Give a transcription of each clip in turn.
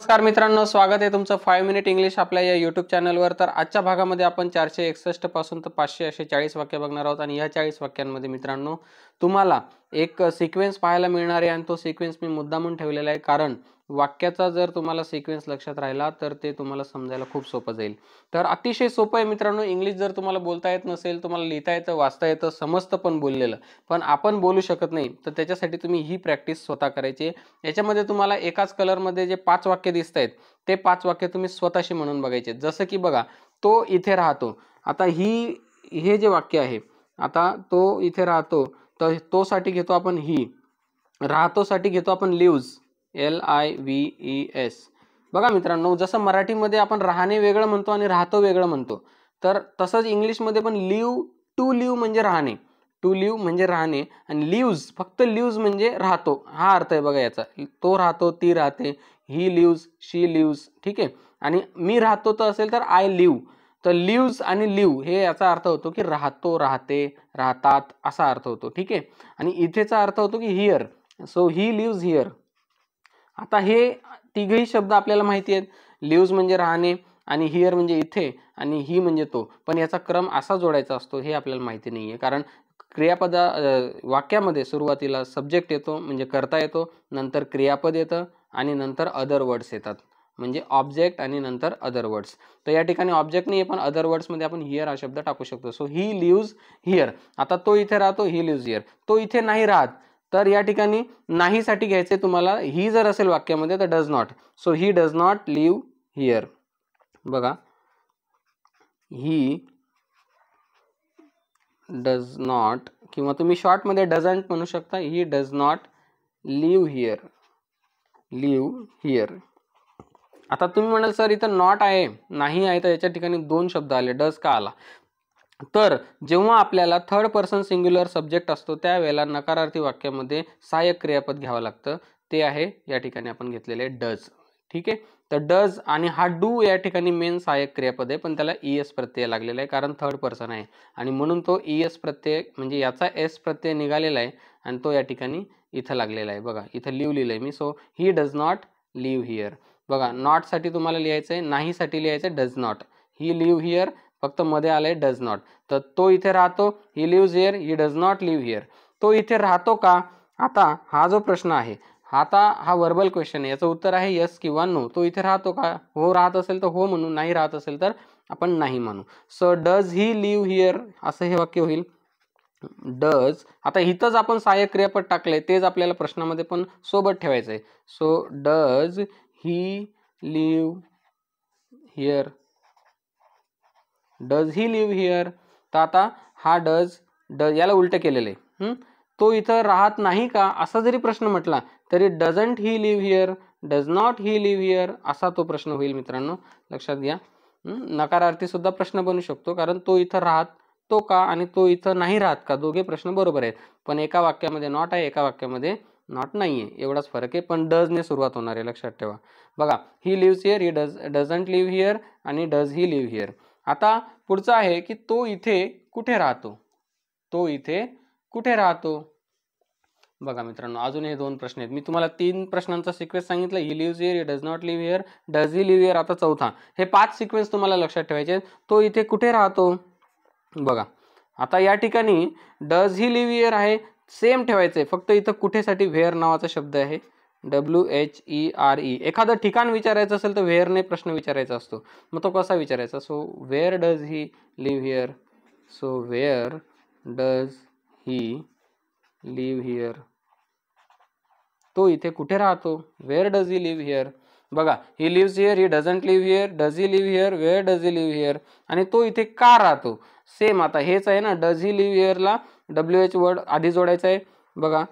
नमस्कार मित्रांनो, स्वागत आहे तुमचं 5 मिनिट इंग्लिश आपल्या या यूट्यूब चॅनलवर। तर आजच्या भागामध्ये आपण 461 पासून तर 500 असे 40 वाक्य बघणार आहोत आणि या 40 वाक्यांमध्ये मित्रांनो तुम्हाला एक सिक्वेन्स पाहायला मिळणार आहे आणि तो सिक्वेन्स मी मुद्दामून ठेवलेला आहे, कारण वाक्याचा जर तुम्हाला सिक्वेन्स लक्षात राहिला तर ते तुम्हाला समजायला खूप सोपं जाईल। तर अतिशय सोपं आहे मित्रांनो। इंग्लिश जर तुम्हाला बोलता येत नसेल, तुम्हाला लिहिता येतं, वाचता येतं, समजतं पण बोललेलं, पण आपण बोलू शकत नाही, तर त्याच्यासाठी तुम्ही ही प्रॅक्टिस स्वतः करायची। याच्यामध्ये तुम्हाला एकाच कलरमध्ये जे 5 वाक्य दिसत आहेत ते 5 वाक्य तुम्ही स्वतःशी म्हणून बघायचे। जसं की बघा, तो इथे राहतो। आता हे जे वाक्य आहे, आता तो इथे राहतो, तर तो साठी घेतो आपण ही, राहतो साठी घेतो आपण लिव्स, LIVES। बघा मित्रांनो, जसं मराठीमध्ये आपण राहणे वेगळं म्हणतो आणि राहतो वेगळं म्हणतो, तर तसंच इंग्लिशमध्ये पण लिव्ह, टू लिव्ह म्हणजे राहणे, टू लिव्ह म्हणजे राहणे, आणि लिव्स फक्त लिव्स म्हणजे राहतो, हा अर्थ आहे बघा याचा। तो राहतो, ती राहते, ही लिव्स, शी लिव्स, ठीक आहे। आणि मी राहतो तर असेल तर आय लिव्ह, तर लिव्स आणि लिव्ह हे याचा अर्थ होतो की राहतो, राहते, राहतात असा अर्थ होतो, ठीक आहे। आणि इथेचा अर्थ होतो की here, so he lives here. आता हे तिघही शब्द आपल्याला माहिती आहेत, लिव्स म्हणजे राहणे आणि हिअर म्हणजे इथे आणि ही म्हणजे तो, पण याचा क्रम असा जोडायचा असतो हे आपल्याला माहिती नाहीये, कारण वाक्यामध्ये सुरुवातीला सब्जेक्ट येतो म्हणजे करता येतो, नंतर क्रियापद येतं आणि नंतर अदर वर्ड्स येतात, म्हणजे ऑब्जेक्ट आणि नंतर अदर वर्ड्स। तर या ठिकाणी ऑब्जेक्ट नाही पण अदर वर्ड्स मध्ये आपण हिअर हा शब्द टाकू शकतो। So he lives here. आता तो इथे राहतो, ही लिव्स हिअर। तो इथे नाही राहत, तर या ठिकाणी नाही साठी घ्यायचे तुम्हाला, ही जर असेल वाक्यामध्ये तर does not, so he does not live here. बघा, ही डज नॉट, किंवा तुम्ही शॉर्ट मध्ये डझंट म्हणू शकता, he does not live here, live here. आता तुम्ही म्हणाल सर इथं नॉट आहे, नाही आहे, तर याच्या ठिकाणी दोन शब्द आले, डज का आला? तर जेव्हा आपल्याला थर्ड पर्सन सिंग्युलर सब्जेक्ट असतो त्यावेळेला नकारार्थी वाक्यामध्ये सहाय्यक क्रियापद घ्यावं लागतं, ते आहे या ठिकाणी आपण घेतलेले डज, ठीक आहे। तर डज आणि हा डू या ठिकाणी मेन सहाय्यक क्रियापद आहे, पण त्याला ES प्रत्यय लागलेला आहे कारण थर्ड पर्सन आहे, आणि म्हणून तो ES प्रत्यय म्हणजे याचा S प्रत्यय निघालेला आहे आणि तो या ठिकाणी इथं लागलेला आहे। बघा इथं लिव्ह लिहिलंय मी, so he does not live here. बघा, नॉट साठी तुम्हाला लिहायचंय, नाही साठी लिहायचंय does not, he live here, फक्त मध्ये आलंय डज नॉट। तर तो इथे राहतो, he lives here, he does not live here. तो इथे राहतो का? आता हा जो प्रश्न आहे, आता हा वर्बल क्वेश्चन आहे, याचं उत्तर आहे यस किंवा नो। तो इथे राहतो का? हो राहत असेल तर हो म्हणू, नाही राहत असेल तर आपण नाही म्हणू। So does he live here असं हे वाक्य होईल, डज। आता इथंच आपण सहाय्यक क्रियापद टाकले, तेच आपल्याला प्रश्नामध्ये पण सोबत ठेवायचंय। So does he live here, does he live here. तर आता हा डज याला उलट केलेलं आहे, तो इथं राहत नाही का असा जरी प्रश्न म्हटला तरी doesn't he live here, does not he live here असा तो प्रश्न होईल मित्रांनो, लक्षात घ्या। नकारार्थी सुद्धा प्रश्न बनू शकतो, कारण तो इथं राहतो का आणि तो इथं नाही राहत का, दोघे प्रश्न बरोबर आहेत, पण एका वाक्यामध्ये नॉट आहे, एका वाक्यामध्ये नॉट नाहीये, एवढाच फरक आहे, पण डज ने सुरुवात होणार आहे, लक्षात ठेवा। बघा, he lives here, he doesn't live here आणि डज ही लिव्ह हिअर। आता पुढचं आहे की तो इथे कुठे राहतो, तो इथे कुठे राहतो। बघा मित्रांनो, अजून हे दोन प्रश्न आहेत, मी तुम्हाला 3 प्रश्नांचा सिक्वेन्स सांगितलं, he lives here, he does not live here, does he live here. आता चौथा, हे 5 सिक्वेन्स तुम्हाला लक्षात ठेवायचे, तो इथे कुठे राहतो। बघा, आता या ठिकाणी डज ही लिव्ह हिअर आहे, सेम ठेवायचंय, फक्त इथं कुठेसाठी व्हेअर नावाचा शब्द आहे, WHERE। एखादं ठिकाण विचारायचं असेल तर व्हेअरने प्रश्न विचारायचा असतो, मग तो कसा विचारायचा, so where does he live here, so where does he live here. तो इथे कुठे राहतो, where does he live here. बघा, he lives here, he doesn't live here, does he live here, where does he live here. आणि तो इथे का राहतो, सेम आता हेच आहे ना, डज ही लिव्ह हिअरला WH वर्ड आधी जोडायचा आहे। बघा,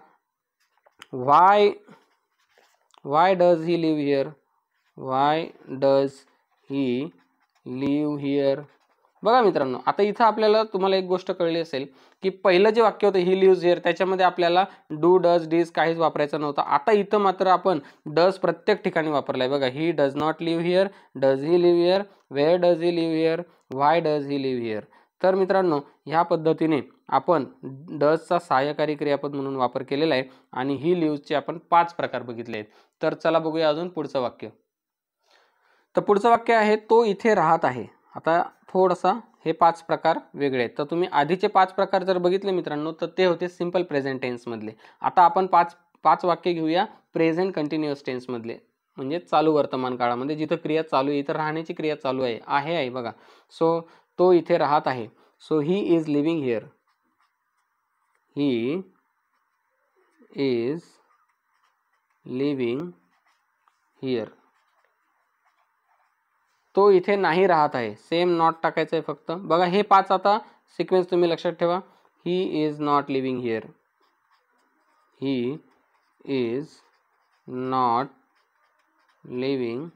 why does he live here, why does he live here. बघा मित्रांनो, आता इथं आपल्याला तुम्हाला एक गोष्ट कळली असेल की पहिलं जे वाक्य होतं ही लिव्हज हिअर, त्याच्यामध्ये आपल्याला डू, डज, डीज काहीच वापरायचं नव्हतं। आता इथं मात्र आपण डज प्रत्येक ठिकाणी वापरलाय। बघा, he does not live here, does he live here, where does he live here, why does he live here. तर मित्रांनो, ह्या पद्धतीने आपण डजचा सहाय्यकारी क्रियापद म्हणून वापर केलेला आहे आणि ही लिव्हजचे आपण 5 प्रकार बघितले आहेत। तर चला बघूया अजून पुढचं वाक्य। तर पुढचं वाक्य आहे तो इथे राहत आहे. आता थोडासा हे 5 प्रकार वेगळे आहेत. तर तुम्ही आधीचे 5 प्रकार जर बघितले मित्रांनो तर ते होते सिंपल प्रेझेंट टेन्स मधले. आता आपण 5 वाक्य घेऊया प्रेझेंट कंटिन्युअस टेन्स मधले, म्हणजे चालू वर्तमान काळामध्ये जिथं क्रिया चालू आहे, इथं राहण्याची क्रिया चालू आहे बघा. सो तो इथे राहत आहे. So he is living here. He is living here. तो इथे नाही राहत आहे. सेम नॉट टाकायचं आहे फक्त. बघा हे 5 आता सिक्वेन्स तुम्ही लक्षात ठेवा. ही is not living here. He is not living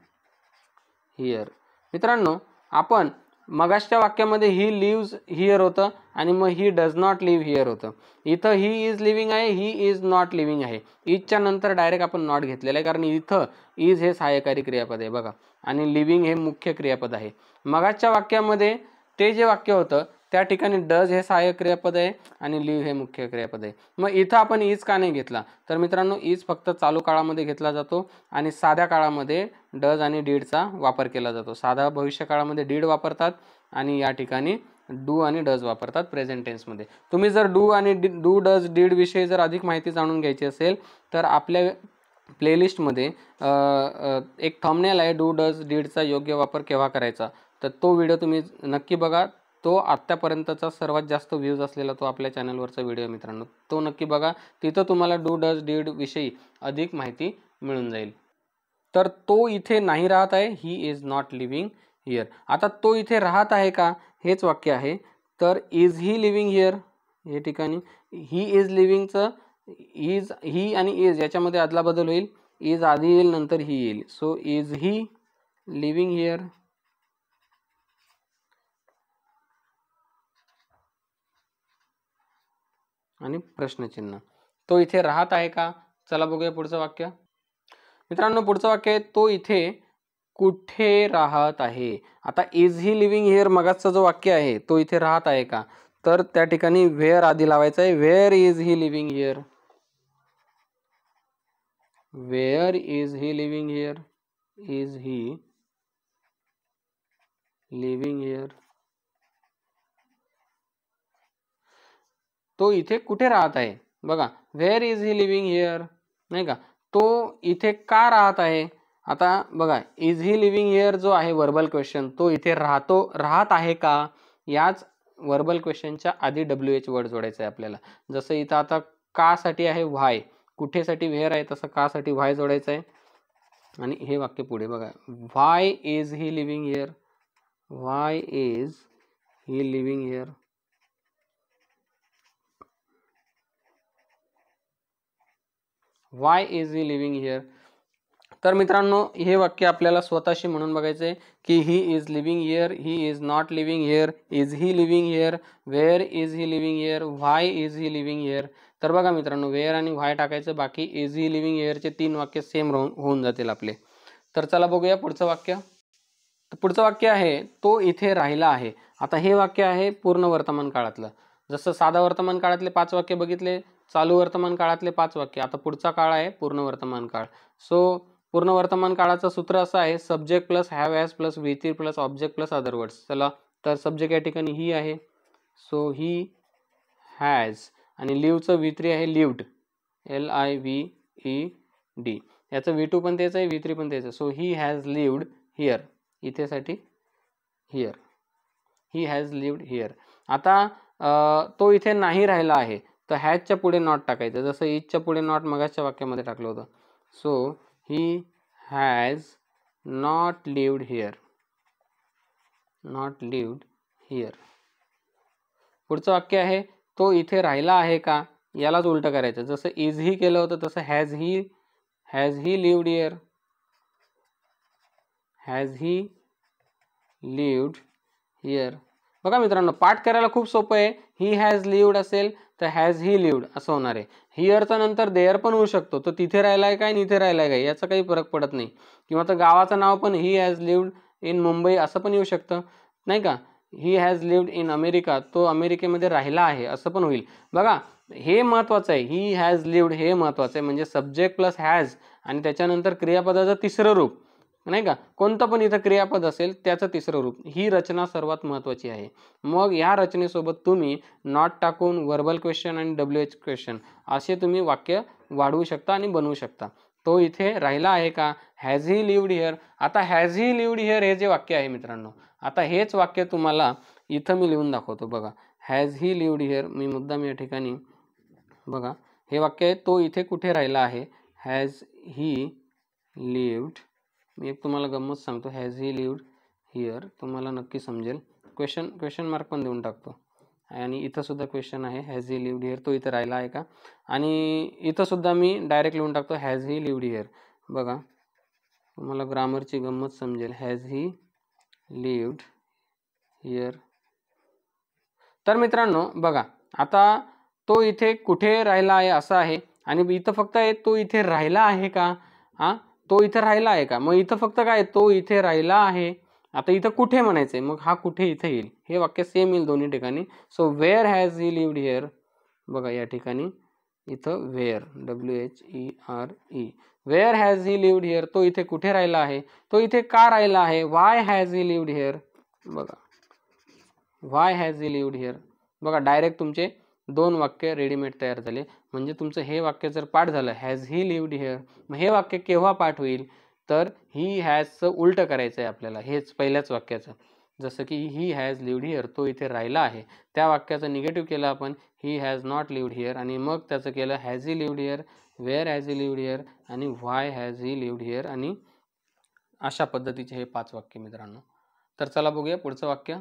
here. मित्रांनो आपण मगाशच्या वाक्यामध्ये ही लिव्ज हिअर होतं आणि मग he does not live here होतं. इथं ही इज लिव्हिंग आहे, ही इज नॉट लिव्हिंग आहे. इजच्या नंतर डायरेक्ट आपण नॉट घेतलेलं आहे कारण इथं इज हे सहाय्यकारी क्रियापद आहे बघा आणि लिव्हिंग हे मुख्य क्रियापद आहे. मगाच्या वाक्यामध्ये ते जे वाक्य होतं त्या ठिकाणी डज हे सहाय्यक क्रियापद आहे आणि लिव्ह हे मुख्य क्रियापद आहे. मग इथं आपण इज का नाही घेतला तर मित्रांनो इज फक्त चालू काळामध्ये घेतला जातो आणि साध्या काळामध्ये डज आणि डीडचा वापर केला जातो. साधा भविष्य काळामध्ये डीड वापरतात आणि या ठिकाणी डू आणि डज वापरतात प्रेझेंट टेन्समध्ये. तुम्ही जर डू डज डीड विषयी जर अधिक माहिती जाणून घ्यायची असेल तर आपल्या प्लेलिस्टमध्ये एक थंबनेल आहे डू डज डीडचा योग्य वापर केव्हा करायचा. तर तो व्हिडिओ तुम्ही नक्की बघा. तो आत्तापर्यंतचा सर्वात जास्त व्ह्यूज असलेला तो आपल्या चॅनलवरचा व्हिडिओ मित्रांनो, तो नक्की बघा. तिथं तुम्हाला डू डज डीड विषयी अधिक माहिती मिळून जाईल. तर तो इथे नाही राहत आहे. ही इज नॉट लिव्हिंग हिअर. आता तो इथे राहत आहे का हेच वाक्य आहे. तर इज ही लिव्हिंग हिअर हे ठिकाणी ही इज लिव्हिंगचं इज ही आणि इज याच्यामध्ये अदलाबदल होईल. इज आधी येईल नंतर ही येईल. So is he living here. आणि प्रश्नचिन्ह. तो इथे राहत आहे का. चला बघूया पुढचं वाक्य. मित्रांनो पुढचं वाक्य आहे तो इथे कुठे राहत आहे. आता इज ही लिव्हिंग हिअर मगाचा जो वाक्य आहे तो इथे राहत आहे का तर त्या ठिकाणी व्हेअर आधी लावायचं आहे. Where is he living here. Where is he living here. Is he living here. तो इथे कुठे राहत आहे बघा. Where is he living here नाही का. तो इथे का राहत आहे. आता बघा इज ही लिव्हिंग हिअर जो आहे वर्बल क्वेश्चन तो इथे राहत आहे का. याच वर्बल क्वेश्चनच्या आधी WH वर्ड जोडायचं आहे आपल्याला. जसं इथं आता का साठी आहे व्हाय, कुठेसाठी व्हेअर आहे तसं का साठी व्हाय जोडायचं आहे. आणि हे वाक्य पुढे बघा. Why is he living here. Why is he living here. Why is he living here. तर मित्रांनो हे वाक्य आपल्याला स्वतःशी म्हणून बघायचं आहे की he is living here, he is not living here, is he living here, where is he living here, why is he living here. तर बघा मित्रांनो वेअर आणि व्हाय टाकायचं, बाकी इज ही लिव्हिंग हिअरचे 3 वाक्य सेम होऊन जातील आपले. तर चला बघूया पुढचं वाक्य. तर पुढचं वाक्य आहे तो इथे राहिला आहे. आता हे वाक्य आहे पूर्ण वर्तमान काळातलं. जसं साधा वर्तमान काळातले 5 वाक्य बघितले, चालू वर्तमान काळातले 5 वाक्य. आता पुढचा काळ आहे पूर्ण वर्तमान काळ. सो पूर्ण वर्तमान काळाचं सूत्र असं आहे subject plus have has plus V3 plus object plus other words. चला तर सब्जेक्ट या ठिकाणी ही आहे. सो ही हॅज आणि लिव्हचं V3 आहे लिव्ड LIVED. याचं V2 पण तेच आहे, V3 पण तेच आहे. So he has lived here. इथेसाठी here. He has lived here. आता तो इथे नाही राहिला आहे तर हॅजच्या पुढे नॉट टाकायचं. जसं इजच्या पुढे नॉट मगाच्या वाक्यामध्ये टाकलं होतं. So he has not lived here. Not lived here. पुढचं वाक्य आहे तो इथे राहिला आहे का. यालाच उलट करायचं. जसं इज ही केलं होतं तसं has he lived here. Has he lived here. बघा मित्रांनो पाठ करायला खूप सोपं आहे. ही हॅज लिव्ड असेल तर हॅज ही लिव्ड असं होणार आहे. हिअरचा नंतर देअर पण होऊ शकतो. तो तिथे राहिलाय काय इथे राहिलाय काय याचा काही फरक पडत नाही. किंवा तर गावाचं नाव पण ही हॅज लिव्ड इन मुंबई असं पण येऊ शकतं नाही का. ही हॅज लिव्ड इन अमेरिका, तो अमेरिकेमध्ये राहिला आहे असं पण होईल. बघा हे महत्वाचं आहे. ही हॅज लिव्ड हे महत्वाचं आहे. म्हणजे सब्जेक्ट प्लस हॅज आणि त्याच्यानंतर क्रियापदाचं तिसरं रूप नाही का, कोणतं पण इथं क्रियापद असेल त्याचं तिसरं रूप. ही रचना सर्वात महत्त्वाची आहे. मग या रचनेसोबत तुम्ही नॉट टाकून व्हर्बल क्वेश्चन आणि WH क्वेश्चन असे तुम्ही वाक्य वाढवू शकता आणि बनवू शकता. तो इथे राहिला आहे का? Has he lived here. आता हॅज ही लिव्ड हिअर हे जे वाक्य आहे मित्रांनो, आता हेच वाक्य तुम्हाला इथं मी लिहून दाखवतो बघा. हॅज ही लिव्ड हिअर, मी मुद्दाम या ठिकाणी बघा हे वाक्य आहे, तो इथे कुठे राहिला आहे? Has he lived. मी एक तुम्हाला गंमत सांगतो, हॅज ही लिव्ड हिअर, तुम्हाला नक्की समजेल. क्वेश्चन मार्क पण देऊन टाकतो. आणि इथं सुद्धा क्वेश्चन आहे, हॅज ही लिव्ड हिअर, तो इथं राहिला आहे का? आणि इथं सुद्धा मी डायरेक्ट लिहून टाकतो हॅज ही लिव्ड हिअर. बघा तुम्हाला ग्रामरची गंमत समजेल. Has he lived here. तर मित्रांनो बघा, आता तो इथे कुठे राहिला आहे असं आहे, आणि इथं फक्त आहे तो इथे राहिला आहे का? तो इथे राहिला आहे का? मग इथं फक्त काय, तो इथे राहिला आहे. आता इथं कुठे म्हणायचंय, मग हा कुठे इथे येईल. हे वाक्य सेम येईल दोन्ही ठिकाणी. So where has he lived here. बघा या ठिकाणी इथं where, WHERE, where has he lived here. तो इथे कुठे राहिला आहे? तो इथे का राहिला आहे? Why has he lived here. बघा why has he lived here. बघा डायरेक्ट तुमचे 2 वाक्य रेडीमेड तयार झाले. म्हणजे तुमचं हे वाक्य जर पाठ झालं हॅज ही लिव्ड हिअर, मग हे वाक्य केव्हा पाठ होईल? तर ही हॅजचं उलटं करायचं आहे आपल्याला, हेच पहिल्याच वाक्याचं. जसं की ही हॅज लिव्ड हिअर, तो इथे राहिला आहे, त्या वाक्याचं निगेटिव्ह केलं आपण, he has not lived here, आणि मग त्याचं केलं has he lived here, where has he lived here, आणि why has he lived here. आणि अशा पद्धतीचे हे 5 वाक्य मित्रांनो. तर चला बघूया पुढचं वाक्य.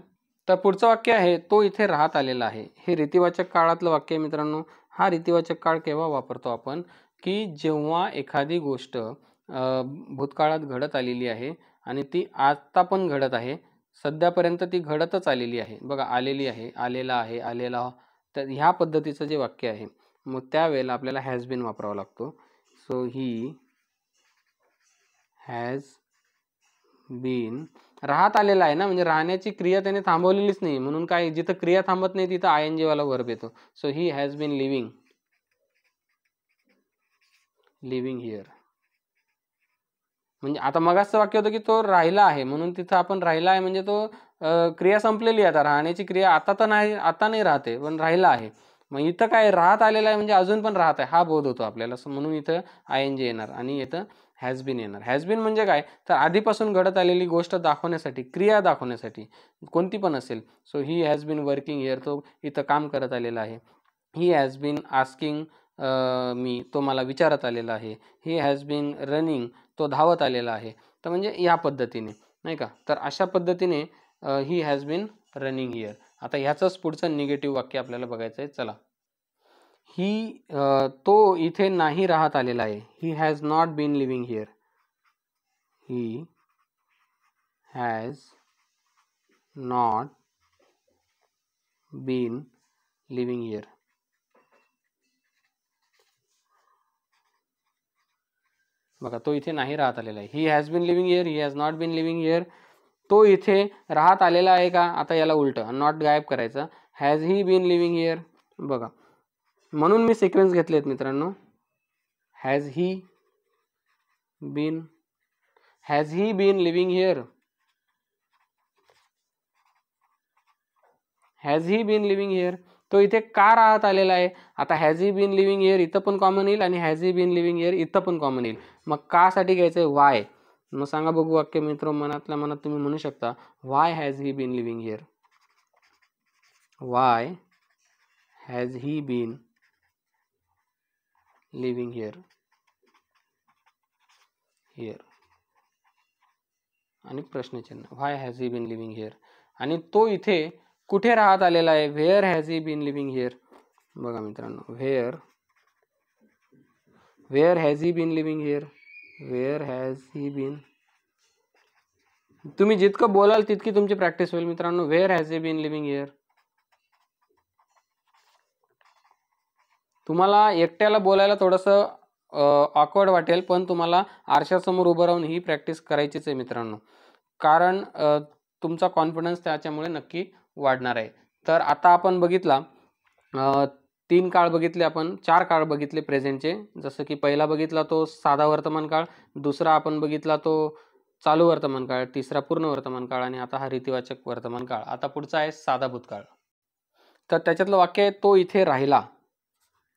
तर पुढचं वाक्य आहे, तो इथे राहत आलेला आहे. हे रीतिवाचक काळातलं वाक्य आहे मित्रांनो. हा रीतिवाचक काळ केव्हा वापरतो आपण? की जेव्हा एखादी गोष्ट भूतकाळात घडत आलेली आहे आणि ती आता पण घडत आहे, सध्यापर्यंत ती घडतच आलेली आहे. बघा आलेली आहे, आलेला आहे, आलेला. तर ह्या पद्धतीचं जे वाक्य आहे, मग त्यावेळेला आपल्याला हॅज बीन वापरावा लागतो. सो ही हॅज बीन, राहत आलेला आहे ना, म्हणजे राहण्याची क्रिया त्याने थांबवलेलीच नाही, म्हणून काय, जिथं क्रिया थांबत नाही तिथं ING वाला वर्ब येतो. So he has been living here. म्हणजे आता मगाचं वाक्य होतं की तो राहिला आहे, म्हणून तिथं आपण राहिला आहे म्हणजे तो क्रिया संपलेली आहे. आता राहण्याची क्रिया आता नाही राहते, पण राहिला आहे. मग इथं काय, राहत आलेला आहे म्हणजे अजून पण राहत आहे हा बोध होतो आपल्याला, म्हणून इथं ING येणार आणि इथं हॅज बीन येणार. हॅज बीन म्हणजे काय, तर आधीपासून घडत आलेली गोष्ट दाखवण्यासाठी, क्रिया दाखवण्यासाठी, कोणती पण असेल. So he has been working here, तो इथं काम करत आलेला आहे. He has been asking me, तो मला विचारत आलेला आहे. ही हॅज बीन रनिंग, तो धावत आलेला आहे. तर म्हणजे या पद्धतीने, नाही का. तर अशा पद्धतीने he has been running here. आता ह्याचंच पुढचं निगेटिव्ह वाक्य आपल्याला बघायचं आहे. चला, ही तो इथे नाही राहत आलेला आहे. He has not been living here. He has not been living here. बघा तो इथे नाही राहत आलेला आहे. He has been living here, he has not been living here. तो इथे राहत आलेला आहे का? आता याला उलटं, नॉट गायब करायचं. Has he been living here. बघा म्हणून मी सिक्वेन्स घेतलेत मित्रांनो. Has he been living here, has he been living here. तो इथे का राहत आलेला आहे? आता has he been living here इथं पण कॉमन येईल आणि has he been living here इथं पण कॉमन येईल. मग का साठी घ्यायचं आहे? वाय. मग सांगा बघू वाक्य मित्र, मनातल्या मनात तुम्ही म्हणू शकता, why has he been living here. Why has he been living here. आणि प्रश्नचिन्ह, why has he been living here. आणि तो इथे कुठे राहत आलेला आहे? Where has he been living here. बघा मित्रांनो, where has he been living here. Where has he been. तुम्ही जितकं बोलाल तितकी तुमची प्रॅक्टिस होईल मित्रांनो. Where has he been living here. तुम्हाला एकट्याला बोलायला थोडंसं ऑकवर्ड वाटेल, पण तुम्हाला आरशासमोर उभं राहून ही प्रॅक्टिस करायचीच आहे मित्रांनो, कारण तुमचा कॉन्फिडन्स त्याच्यामुळे नक्की वाढणार आहे. तर आता आपण बघितला 3 काळ बघितले, आपण 4 काळ बघितले प्रेझेंटचे. जसं की पहिला बघितला तो साधा वर्तमान काळ, दुसरा आपण बघितला तो चालू वर्तमान काळ, तिसरा पूर्ण वर्तमान काळ आणि आता हा रीतिवाचक वर्तमान काळ. आता पुढचा आहे साधा भूतकाळ. तर त्याच्यातलं वाक्य आहे तो इथे राहिला.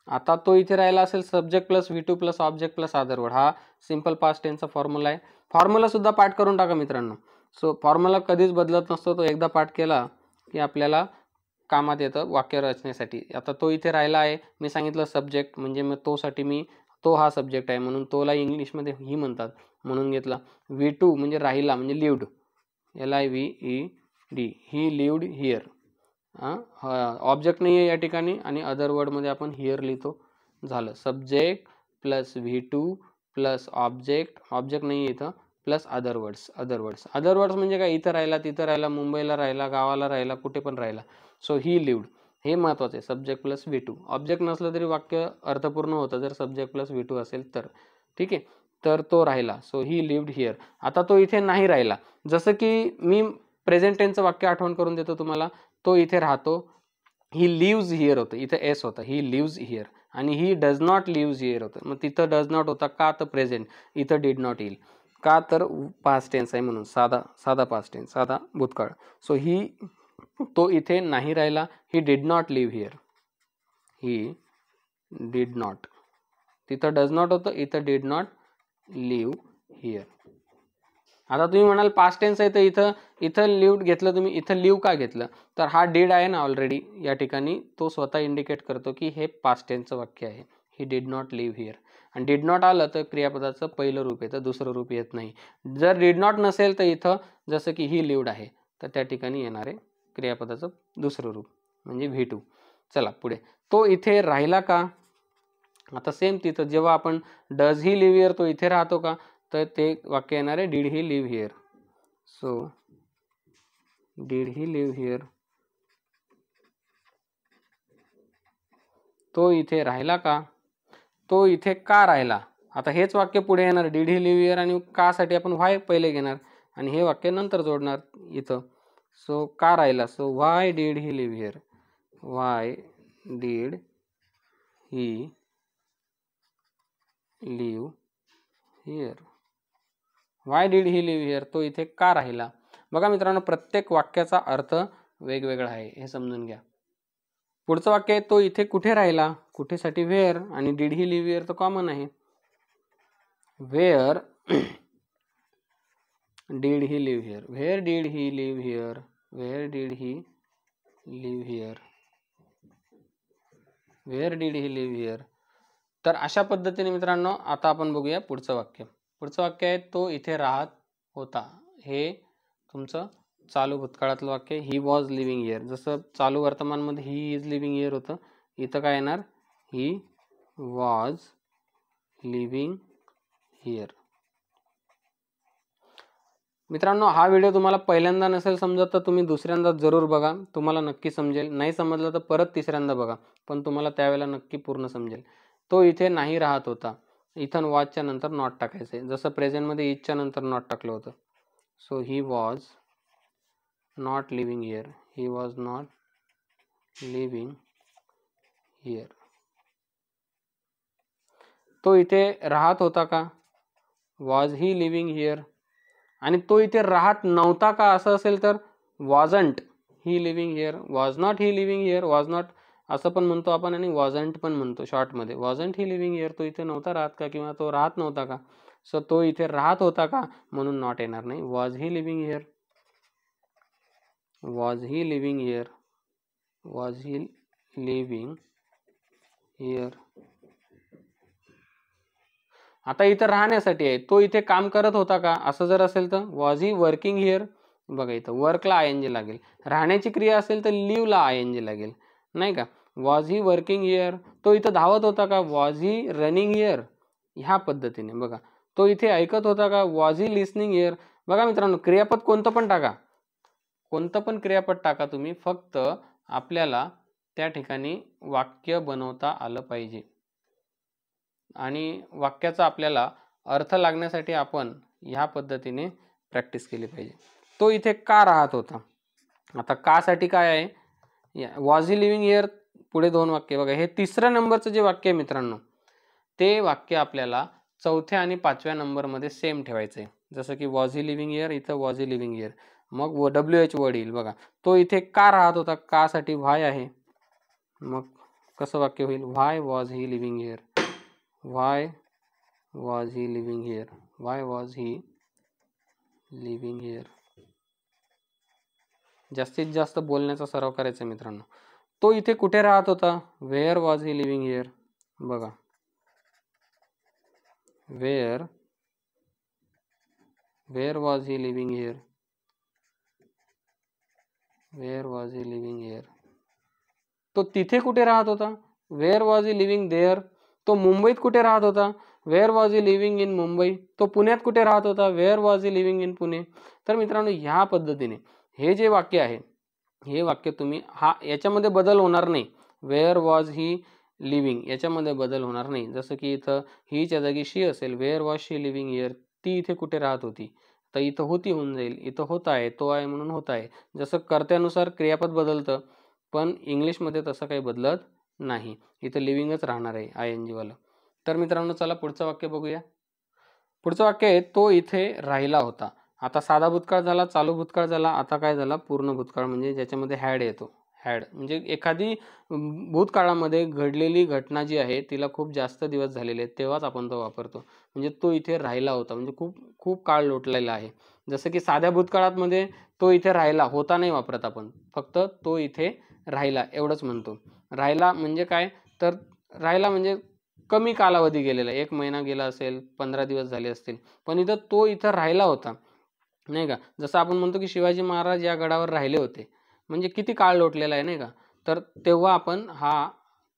आता तो इथे राहिला असेल subject plus V2 plus object plus other word. हा सिंपल पास्ट टेन्सचा फॉर्म्युला आहे. फॉर्म्युला सुद्धा पाठ करून टाका मित्रांनो. सो फॉर्म्युला कधीच बदलत नसतो, तो एकदा पाठ केला की आपल्याला कामात येतं वाक्य रचनेसाठी. आता तो इथे राहिला आहे, मी सांगितलं सब्जेक्ट म्हणजे मग तोसाठी मी तो हा सब्जेक्ट आहे म्हणून तोला इंग्लिशमध्ये ही म्हणतात म्हणून घेतला. V2 म्हणजे राहिला म्हणजे lived, LIVED, he lived here. Object नाही आहे या ठिकाणी आणि अदर वर्डमध्ये आपण हिअर लिहितो. झालं subject plus V2 plus object, object नाही आहे इथं, plus other words. Other words म्हणजे काय, इथं राहिला, तिथं राहिला, मुंबईला राहिला, गावाला राहिला, कुठे पण राहिला. सो ही लिव्ड हे महत्त्वाचं आहे, सब्जेक्ट प्लस V2. ऑब्जेक्ट नसलं तरी वाक्य अर्थपूर्ण होतं जर सब्जेक्ट प्लस V2 असेल तर. ठीक आहे, तर तो राहिला. So he lived here. आता तो इथे नाही राहिला, जसं की मी प्रेझेंट टेन्सचं वाक्य आठवण करून देतो तुम्हाला. तो इथे राहतो, ही लिव्ज हिअर होतं, इथं एस होतं, ही लिव्ज हिअर. आणि he does not lives here होतं. मग तिथं डज नॉट होता का, तर प्रेझेंट. इथं डिड नॉट येईल का, तर पास्ट टेन्स आहे म्हणून, साधा पास्ट टेन्स, साधा भूतकाळ. सो ही तो इथे नाही राहिला, he did not live here, he did not. तिथं डज नॉट होतं, इथं डिड नॉट लिव्ह हिअर. आता तुम्ही म्हणाल पास्ट टेन्स आहे तर इथं लिव्ड घेतलं तुम्ही, इथं लिव्ह का घेतलं, तर हा डिड आहे ना ऑलरेडी या ठिकाणी, तो स्वतः इंडिकेट करतो की हे पास्ट टेन्सचं वाक्य आहे. He did not live here. आणि डिड नॉट आलं तर क्रियापदाचं पहिलं रूप येतं, दुसरं रूप येत नाही. जर डिड नॉट नसेल तर इथं जसं की ही लिव्ड आहे तर त्या ठिकाणी येणारे क्रियापदाचं दुसरं रूप म्हणजे V2. चला पुढे, तो इथे राहिला का. आता सेम तिथं जेव्हा आपण डज ही लिव्ह हिअर, तो इथे राहतो का, तर ते वाक्य येणार आहे did he live here. So did he live here, तो इथे राहिला का, तो इथे का राहिला. आता हेच वाक्य पुढे येणार, डिड ही लिव्ह हिअर आणि का साठी आपण व्हाय पहिले घेणार आणि हे वाक्य नंतर जोडणार इथं. सो का राहिला, so why did he live here, why did he live here, why did he live here, तो इथे का राहिला. बघा मित्रांनो, प्रत्येक वाक्याचा अर्थ वेगवेगळा आहे, हे समजून घ्या. पुढचं वाक्य आहे तो इथे कुठे राहिला, कुठेसाठी व्हेअर आणि डिड ही लिव्ह हिअर तर कॉमन आहे. Where did he live here, where did he live here, where did he live here, where did he live here. तर अशा पद्धतीने मित्रांनो आता आपण बघूया पुढचं वाक्य. पुढचं वाक्य आहे तो इथे राहत होता. हे तुमचं चालू भूतकाळातलं वाक्य. He was living here. जसं चालू वर्तमानमध्ये ही इज लिव्हिंग हिअर होतं, इथं काय येणार, ही वॉज लिव्हिंग हिअर. मित्रांनो हा व्हिडिओ तुम्हाला पहिल्यांदा नसेल समजत तर तुम्ही दुसऱ्यांदा जरूर बघा, तुम्हाला नक्की समजेल. नाही समजलं तर परत तिसऱ्यांदा बघा, पण तुम्हाला त्यावेळेला नक्की पूर्ण समजेल. तो इथे नाही राहत होता. इथं वॉजच्या नंतर नॉट टाकायचे, जसं प्रेझेंटमध्ये इजच्या नंतर नॉट टाकलं होतं. So he was not living here, he was not living here. तो इथे राहत होता का, वॉज ही लिव्हिंग हिअर. आणि तो इथे राहत नव्हता का असं असेल तर wasn't he living here, was not he living here. Was not असं पण म्हणतो आपण आणि वॉजंट पण म्हणतो शॉर्टमध्ये. वॉजंट ही लिव्हिंग हिअर, तो इथे नव्हता राहत का किंवा तो राहत नव्हता का. सो तो इथे राहत होता का म्हणून नॉट येणार नाही. Was he living here, was he living here, was he living here. आता इथं राहण्यासाठी आहे, तो इथे काम करत होता का असं जर असेल तर वॉज ही वर्किंग हिअर. बघा इथं वर्कला ING लागेल, राहण्याची क्रिया असेल तर लिव्हला ING लागेल नाही का. Was he working here. तो इथं धावत होता का, वॉज ही रनिंग हिअर. ह्या पद्धतीने बघा. तो इथे ऐकत होता का, वॉज ही लिसनिंग हिअर. बघा मित्रांनो क्रियापद कोणतं पण टाका, कोणतं पण क्रियापद टाका तुम्ही, फक्त आपल्याला त्या ठिकाणी वाक्य बनवता आलं पाहिजे आणि वाक्याचा आपल्याला अर्थ लागण्यासाठी आपण ह्या पद्धतीने प्रॅक्टिस केली पाहिजे. तो इथे का राहत होता. आता का साठी काय आहे, वॉज ही लिव्हिंग हिअर. पुढे दोन वाक्य बघा, हे तिसऱ्या नंबरचं जे वाक्य आहे मित्रांनो, ते वाक्य आपल्याला चौथ्या आणि पाचव्या नंबरमध्ये सेम ठेवायचं आहे. जसं की वॉज ही लिव्हिंग हिअर, इथं वॉज ही लिव्हिंग हिअर. मग WH वर्ड येईल बघा. तो इथे का राहत होता, का साठी व्हाय आहे. मग कसं वाक्य होईल, why was he living here, why was he living here, why was he living here. जास्तीत जास्त बोलण्याचा सराव करायचा मित्रांनो. तो इथे कुठे राहत होता, where was he living here. बघा, where was he living here, where was he living here. तो तिथे कुठे राहत होता, where was he living there. तो मुंबईत कुठे राहत होता, where was he living in Mumbai. तो पुण्यात कुठे राहत होता, where was he living in Pune. तर मित्रांनो, ह्या पद्धतीने हे जे वाक्य आहे, हे वाक्य तुम्ही याच्यामध्ये बदल होणार नाही. वेअर वॉज ही लिव्हिंग याच्यामध्ये बदल होणार नाही. जसं की इथं हीच्या जागी शी असेल, where was she living here. ती इथे कुठे राहत होती, तर इथं होती होऊन जाईल. इथं होत आहे, तो आहे म्हणून होत आहे. जसं कर्त्यानुसार क्रियापद बदलतं, पण इंग्लिशमध्ये तसं काही बदलत नाही. इथं लिव्हिंगच राहणार आहे ING वालं. तर मित्रांनो, चला पुढचं वाक्य बघूया. पुढचं वाक्य आहे, तो इथे राहिला होता. आता साधा भूतकाळ झाला, चालू भूतकाळ झाला, आता काय झाला, पूर्ण भूतकाळ, म्हणजे ज्याच्यामध्ये हॅड येतो. हॅड म्हणजे एखादी भूतकाळामध्ये घडलेली घटना जी आहे तिला खूप जास्त दिवस झालेले आहेत, तेव्हाच आपण तो वापरतो. म्हणजे तो इथे राहिला होता, म्हणजे खूप खूप काळ लोटलेला आहे. जसं की साध्या भूतकाळामध्ये तो इथे राहिला होता नाही वापरत आपण, फक्त तो इथे राहिला एवढंच म्हणतो. राहिला म्हणजे काय, तर राहिला म्हणजे कमी कालावधी गेलेला, 1 महिना गेला असेल, 15 दिवस झाले असतील, पण इथं तो इथं राहिला होता, नाही का. जसं आपण म्हणतो की शिवाजी महाराज या गडावर राहिले होते, म्हणजे किती काळ लोटलेला आहे, नाही का. तर तेव्हा आपण हा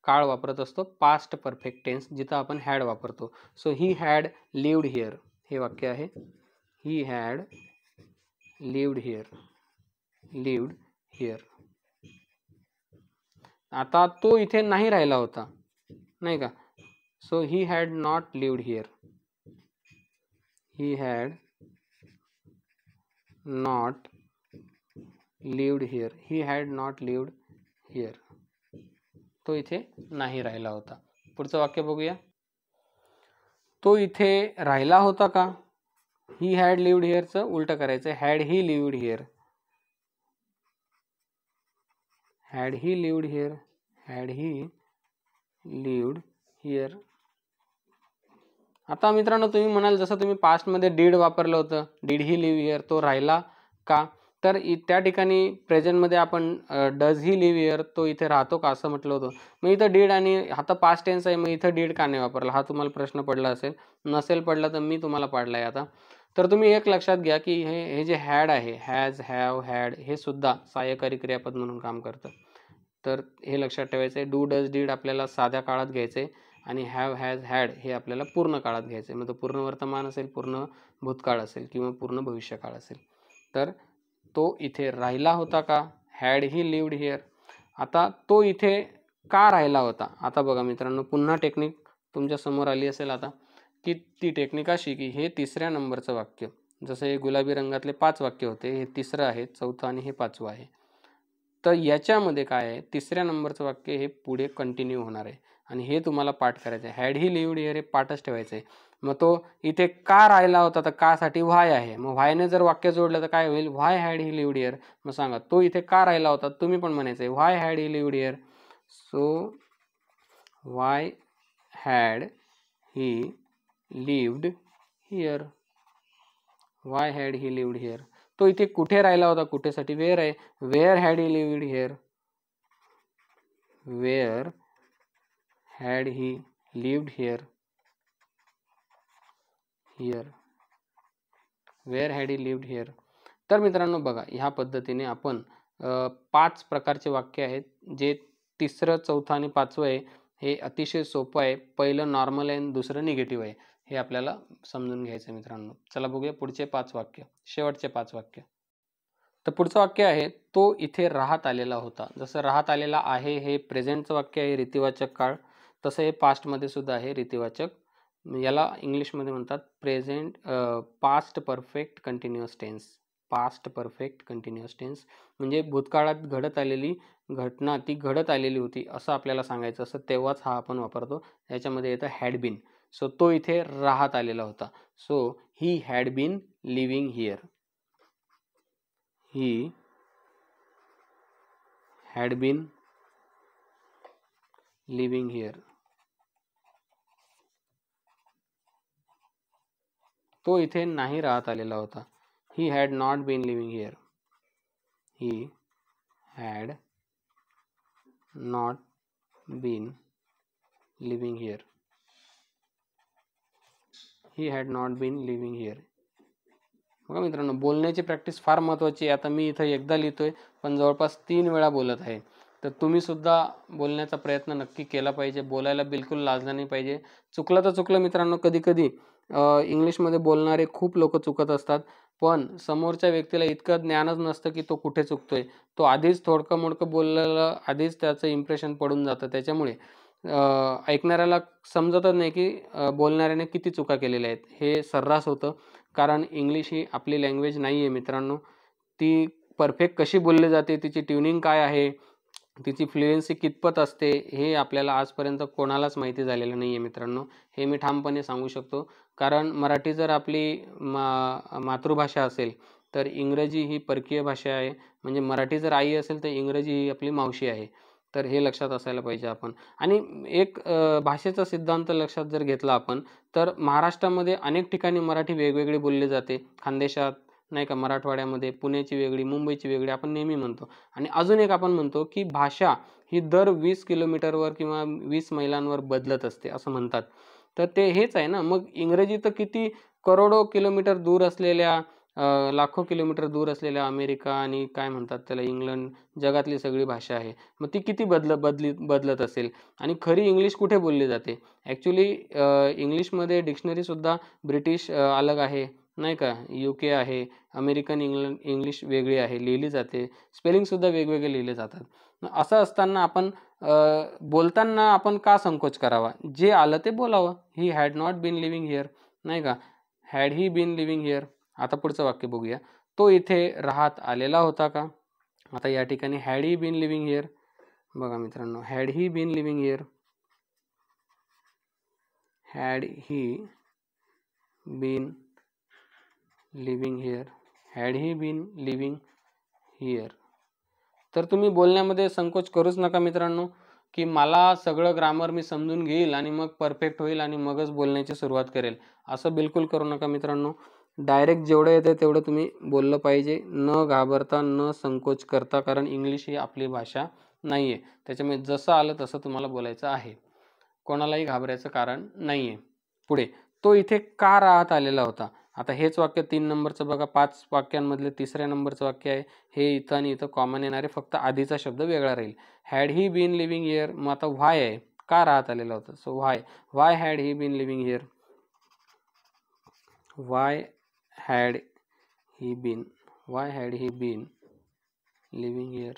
काळ वापरत असतो पास्ट परफेक्ट टेन्स, जिथं आपण हॅड वापरतो. So he had lived here, हे वाक्य आहे. He had lived here, lived here. आता तो इथे नाही राहिला होता, नाही का. So he had not lived here, he had not lived here, he had not lived here. तो इथे नाही राहिला होता. पुढचं वाक्य बघूया. तो इथे राहिला होता का, ही हॅड लिव्ड हिअरचं उलट करायचं, had he lived here, had he lived here, had he lived here. आता मित्रांनो, तुम्ही म्हणाल जसं तुम्ही पास्टमध्ये डीड वापरलं होतं, डीड ही लिव्ह हिअर, तो राहिला का, तर त्या ठिकाणी प्रेझेंटमध्ये आपण डज ही लिव्ह हिअर, तो इथे राहतो का असं म्हटलं होतं. मग इथं डीड आणि आता पास्ट टेन्स आहे, मग इथं डीड का नाही वापरला, हा तुम्हाला प्रश्न पडला असेल. नसेल पडला तर मी तुम्हाला पाडला आहे आता. तर तुम्ही एक लक्षात घ्या की हे जे हॅड आहे, हॅज, हॅव, हॅड, हे सुद्धा सहाय्यकारी क्रियापद म्हणून काम करतं. तर हे लक्षात ठेवायचं आहे. डू, डज, डीड आपल्याला साध्या काळात घ्यायचं आहे, आणि हॅव, हॅज, हॅड हे आपल्याला पूर्ण काळात घ्यायचं आहे. मग तो पूर्ण वर्तमान असेल, पूर्ण भूतकाळ असेल, किंवा पूर्ण भविष्यकाळ असेल. तर तो इथे राहिला होता का, हॅड ही लिव्ड हिअर. आता तो इथे का राहिला होता, आता बघा मित्रांनो, पुन्हा टेक्निक तुमच्या समोर आली असेल आता, की ती टेक्निक अशी की हे 3ऱ्या नंबरचं वाक्य, जसं हे गुलाबी रंगातले 5 वाक्य होते, हे 3रं आहे, 4थं आणि हे 5वं आहे. तर याच्यामध्ये काय आहे, 3ऱ्या नंबरचं वाक्य हे पुढे कंटिन्यू होणार आहे, आणि हे तुम्हाला पाठ करायचं आहे. हॅड ही लिव्ड हिअर हे पाठच ठेवायचं आहे. मग तो इथे का राहिला होता, तर का साठी व्हाय आहे. मग व्हायने जर वाक्य जोडलं तर काय होईल, व्हाय हॅड ही लिव्ड हिअर. मग सांगा, तो इथे का राहिला होता, तुम्ही पण म्हणायचं आहे why had he lived here. So why had he lived here, why had he lived here. तो इथे कुठे राहिला होता, कुठेसाठी वेअर आहे, where had he lived here, where had he lived here, here, where had he lived here. तर मित्रांनो बघा, ह्या पद्धतीने आपण 5 प्रकारचे वाक्य आहेत, जे 3रं, 4थं आणि 5वं आहे. हे अतिशय सोपं आहे. पहिलं नॉर्मल आहे आणि दुसरं निगेटिव्ह आहे, हे आपल्याला समजून घ्यायचं मित्रांनो. चला बघूया पुढचे 5 वाक्य, शेवटचे 5 वाक्य. तर पुढचं वाक्य आहे, तो इथे राहत आलेला होता. जसं राहत आलेला आहे हे प्रेझेंटचं वाक्य आहे, रीतिवाचक काळ, तसं हे पास्टमध्ये सुद्धा आहे रीतिवाचक. याला इंग्लिशमध्ये म्हणतात present past perfect continuous tense. Past perfect continuous tense म्हणजे भूतकाळात घडत आलेली घटना ती घडत आलेली होती असं आपल्याला सांगायचं असं, तेव्हाच हा आपण वापरतो. याच्यामध्ये येतं हॅड बीन. सो तो इथे राहत आलेला होता. So he had been living here. He had been living here. तो इथे नाही राहत आलेला होता. He had not been living here. He had not been living here. He had not been living here. बघा मित्रांनो, बोलण्याची प्रॅक्टिस फार महत्त्वाची आहे. आता मी इथं एकदा लिहितोय पण जवळपास 3 वेळा बोलत आहे. तर तुम्ही सुद्धा बोलण्याचा प्रयत्न नक्की केला पाहिजे. बोलायला बिलकुल लाजलं नाही पाहिजे. चुकलं तर चुकलं मित्रांनो. कधी कधी इंग्लिशमध्ये बोलणारे खूप लोक चुकत असतात, पण समोरच्या व्यक्तीला इतकं ज्ञानच नसतं की तो कुठे चुकतोय. तो आधीच थोडकं मोडकं बोललेलं आधीच त्याचं इम्प्रेशन पडून जातं. त्याच्यामुळे ऐकणाऱ्याला समजतच नाही की बोलणाऱ्याने किती चुका केलेल्या आहेत. हे सर्रास होतं, कारण इंग्लिश ही आपली लँग्वेज नाही आहे मित्रांनो. ती परफेक्ट कशी बोलली जाते, तिची ट्युनिंग काय आहे, तिची फ्लुएन्सी कितपत असते, हे आपल्याला आजपर्यंत कोणालाच माहिती झालेलं नाही आहे मित्रांनो. हे मी ठामपणे सांगू शकतो. कारण मराठी जर आपली मातृभाषा असेल तर इंग्रजी ही परकीय भाषा आहे. म्हणजे मराठी जर आई असेल तर इंग्रजी ही आपली मावशी आहे. तर हे लक्षात असायला पाहिजे आपण. आणि एक भाषेचा सिद्धांत लक्षात जर घेतला आपण, तर महाराष्ट्रामध्ये अनेक ठिकाणी मराठी वेगवेगळी बोलली जाते. खानदेशात नाही का, मराठवाड्यामध्ये पुण्याची वेगळी, मुंबईची वेगळी आपण नेहमी म्हणतो. आणि अजून एक आपण म्हणतो की भाषा ही दर 20 किलोमीटरवर किंवा 20 मैलांवर बदलत असते असं म्हणतात. तर ते हेच आहे ना. मग इंग्रजी तर किती करोडो किलोमीटर दूर असलेल्या, लाखो किलोमीटर दूर असलेल्या अमेरिका आणि काय म्हणतात त्याला, इंग्लंड, जगातली सगळी भाषा आहे. मग ती किती बदलत असेल. आणि खरी इंग्लिश कुठे बोलली जाते? ॲक्च्युली इंग्लिशमध्ये डिक्शनरीसुद्धा ब्रिटिश अलग आहे नाही का, UK आहे, अमेरिकन इंग्लिश वेगळी आहे, लिहिली जाते. स्पेलिंगसुद्धा वेगवेगळे लिहिले जातात. असं असताना आपण बोलताना आपण का संकोच करावा? जे आलं ते बोलावं. He had not been living here नाही का. Had he been living here. आता पुढचं वाक्य बघूया. तो इथे राहत आलेला होता का? आता या ठिकाणी had he been living here. बघा मित्रांनो, had he been living here. Had he been living here. Had he been living here. तर तुम्ही बोलण्यामध्ये संकोच करूच नका मित्रांनो, की मला सगळं ग्रामर मी समजून घेईल आणि मग परफेक्ट होईल आणि मगच बोलण्याची सुरुवात करेल, असं बिलकुल करू नका मित्रांनो. डायरेक्ट जेवढं येतं तेवढं तुम्ही बोललं पाहिजे, न घाबरता, न संकोच करता. कारण इंग्लिश ही आपली भाषा नाही आहे. त्याच्यामुळे जसं आलं तसं तुम्हाला बोलायचं आहे. कोणालाही घाबरायचं कारण नाही आहे. पुढे, तो इथे का राहत आलेला होता? आता हेच वाक्य 3 नंबरचं बघा, 5 वाक्यांमधले 3ऱ्या नंबरचं वाक्य आहे. हे इथं आणि इथं कॉमन येणारे, फक्त आधीचा शब्द वेगळा राहील. Had he been living here. मग आता व्हाय आहे, का राहत आलेला होता. So why had he been living here. Why had he been living here.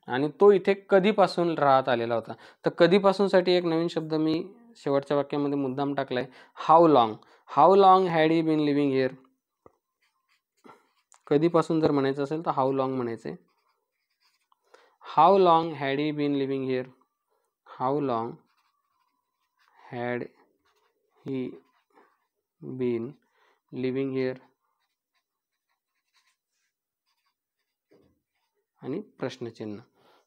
आणि तो इथे कधीपासून राहत आलेला होता. तर कधीपासूनसाठी एक नवीन शब्द मी शेवटच्या वाक्यामध्ये मुद्दाम टाकलाय, how long. How long had he been living here. कधीपासून जर म्हणायचं असेल तर हाऊ लॉंग म्हणायचे. How long had he been living here. How long had he been living here. आणि प्रश्नचिन्ह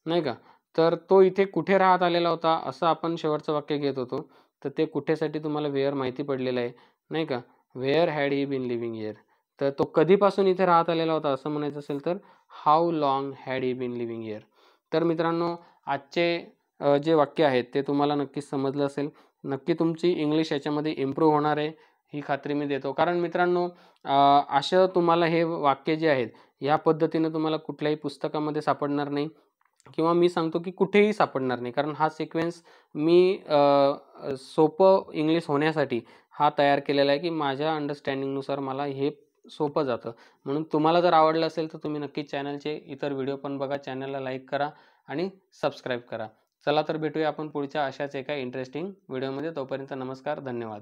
नाही का. तर तो इथे कुठे राहत आलेला होता असं आपण शेवटचं वाक्य घेत होतो. तर ते कुठेसाठी तुम्हाला वेअर माहिती पडलेलं आहे नाही का. Where had he been living here. तर तो कधीपासून इथे राहत आलेला होता असं म्हणायचं असेल तर how long had he been living here. तर मित्रांनो, आजचे जे वाक्य आहेत ते तुम्हाला नक्कीच समजलं असेल. नक्की तुमची इंग्लिश याच्यामध्ये इम्प्रूव्ह होणार आहे ही खात्री मी देतो. कारण मित्रांनो, असं तुम्हाला हे वाक्य जे आहेत या पद्धतीने तुम्हाला कुठल्याही पुस्तकामध्ये सापडणार नाही, किंवा मी सांगतो की कुठेही सापडणार नाही. कारण हा सिक्वेन्स मी सोपं इंग्लिश होण्यासाठी हा तयार केलेला आहे, की माझ्या अंडरस्टँडिंगनुसार मला हे सोपं जातं. म्हणून तुम्हाला जर आवडलं असेल तर तुम्ही नक्कीच चॅनलचे इतर व्हिडिओ पण बघा, चॅनलला लाईक करा आणि सबस्क्राईब करा. चला तर भेटूया आपण पुढच्या अशाच एका इंटरेस्टिंग व्हिडिओमध्ये. तोपर्यंत नमस्कार, धन्यवाद.